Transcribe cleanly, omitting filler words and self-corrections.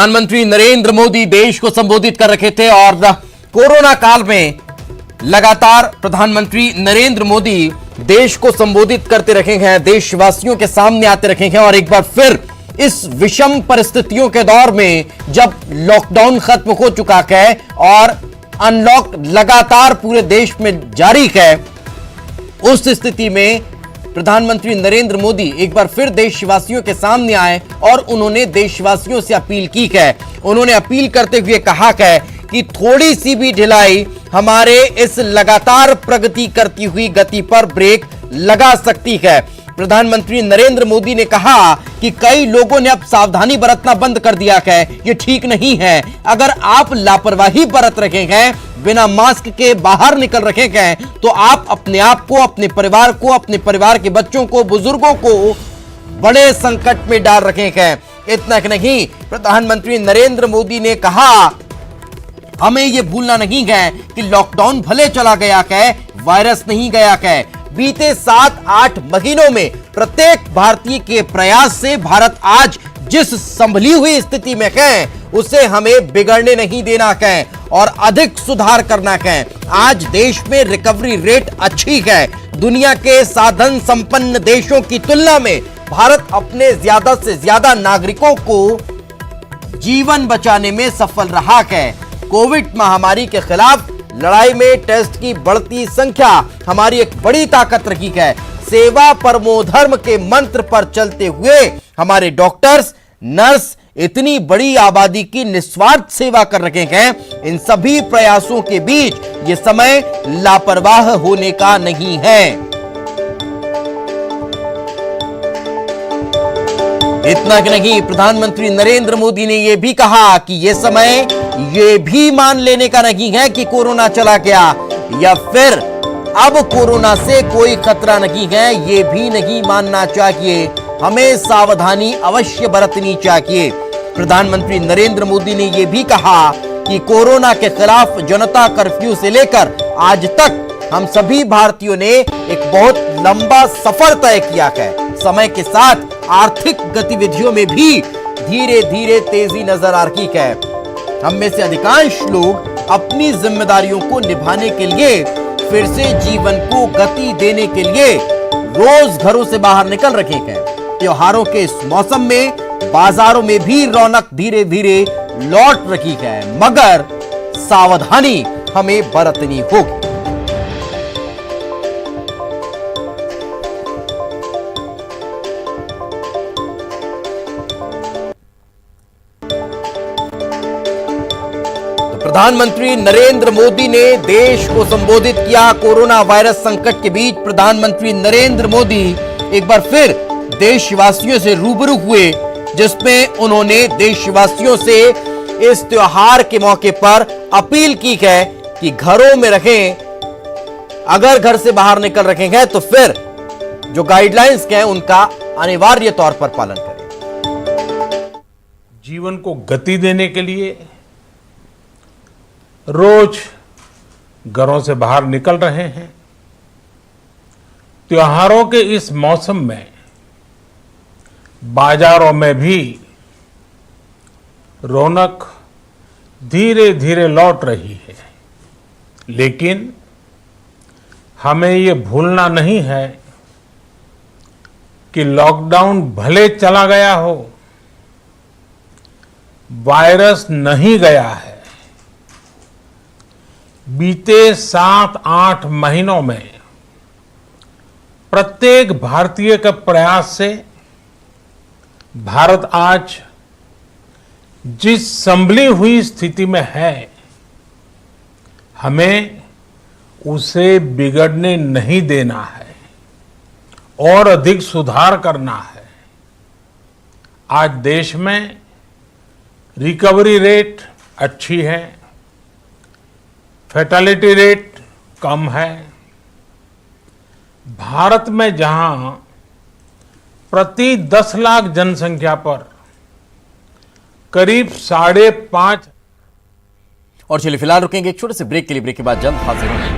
प्रधानमंत्री नरेंद्र मोदी देश को संबोधित कर रहे थे और कोरोना काल में लगातार प्रधानमंत्री नरेंद्र मोदी देश को संबोधित करते रहे हैं, देशवासियों के सामने आते रहे हैं और एक बार फिर इस विषम परिस्थितियों के दौर में जब लॉकडाउन खत्म हो चुका है और अनलॉक लगातार पूरे देश में जारी है, उस स्थिति में प्रधानमंत्री नरेंद्र मोदी एक बार फिर देशवासियों के सामने आए और उन्होंने देशवासियों से अपील की है। उन्होंने अपील करते हुए कहा है कि थोड़ी सी भी ढिलाई हमारे इस लगातार प्रगति करती हुई गति पर ब्रेक लगा सकती है। प्रधानमंत्री नरेंद्र मोदी ने कहा कि कई लोगों ने अब सावधानी बरतना बंद कर दिया है, ये ठीक नहीं है। अगर आप लापरवाही बरत रहे हैं, बिना मास्क के बाहर निकल रहे हैं, तो आप अपने आप को, अपने परिवार को, अपने परिवार के बच्चों को, बुजुर्गों को बड़े संकट में डाल रहे हैं। इतना नहीं, प्रधानमंत्री नरेंद्र मोदी ने कहा हमें यह भूलना नहीं है कि लॉकडाउन भले चला गया है, वायरस नहीं गया है। बीते 7-8 महीनों में प्रत्येक भारतीय के प्रयास से भारत आज जिस संभली हुई स्थिति में है, उसे हमें बिगड़ने नहीं देना है और अधिक सुधार करना है। आज देश में रिकवरी रेट अच्छी है। दुनिया के साधन संपन्न देशों की तुलना में भारत अपने ज्यादा से ज्यादा नागरिकों को जीवन बचाने में सफल रहा है। कोविड महामारी के खिलाफ लड़ाई में टेस्ट की बढ़ती संख्या हमारी एक बड़ी ताकत रही है। सेवा परमो धर्म के मंत्र पर चलते हुए हमारे डॉक्टर्स, नर्स इतनी बड़ी आबादी की निस्वार्थ सेवा कर रहे हैं। इन सभी प्रयासों के बीच ये समय लापरवाह होने का नहीं है। इतना कि नहीं, प्रधानमंत्री नरेंद्र मोदी ने यह भी कहा कि यह समय ये भी मान लेने का नहीं है कि कोरोना चला गया या फिर अब कोरोना से कोई खतरा नहीं है, ये भी नहीं मानना चाहिए। हमें सावधानी अवश्य बरतनी चाहिए। प्रधानमंत्री नरेंद्र मोदी ने यह भी कहा कि कोरोना के खिलाफ जनता कर्फ्यू से लेकर आज तक हम सभी भारतीयों ने एक बहुत लंबा सफर तय किया है। समय के साथ आर्थिक गतिविधियों में भी धीरे धीरे तेजी नजर आ रही है। हम में से अधिकांश लोग अपनी जिम्मेदारियों को निभाने के लिए, फिर से जीवन को गति देने के लिए रोज घरों से बाहर निकल रहे हैं। त्योहारों के इस मौसम में बाजारों में भी रौनक धीरे धीरे लौट रही है, मगर सावधानी हमें बरतनी होगी। प्रधानमंत्री नरेंद्र मोदी ने देश को संबोधित किया। कोरोना वायरस संकट के बीच प्रधानमंत्री नरेंद्र मोदी एक बार फिर देशवासियों से रूबरू हुए, जिसमें उन्होंने देशवासियों से इस त्योहार के मौके पर अपील की है कि घरों में रहें। अगर घर से बाहर निकल रहे हैं तो फिर जो गाइडलाइंस हैं उनका अनिवार्य तौर पर पालन करें। जीवन को गति देने के लिए रोज घरों से बाहर निकल रहे हैं। त्योहारों के इस मौसम में बाजारों में भी रौनक धीरे धीरे लौट रही है, लेकिन हमें ये भूलना नहीं है कि लॉकडाउन भले चला गया हो, वायरस नहीं गया है। बीते 7-8 महीनों में प्रत्येक भारतीय के प्रयास से भारत आज जिस संभली हुई स्थिति में है, हमें उसे बिगड़ने नहीं देना है और अधिक सुधार करना है। आज देश में रिकवरी रेट अच्छी है, फैटेलिटी रेट कम है। भारत में जहां प्रति 10 लाख जनसंख्या पर करीब 5.5। और चलिए फिलहाल रुकेंगे एक छोटे से ब्रेक के लिए। ब्रेक के बाद जल्द हाजिर होंगे।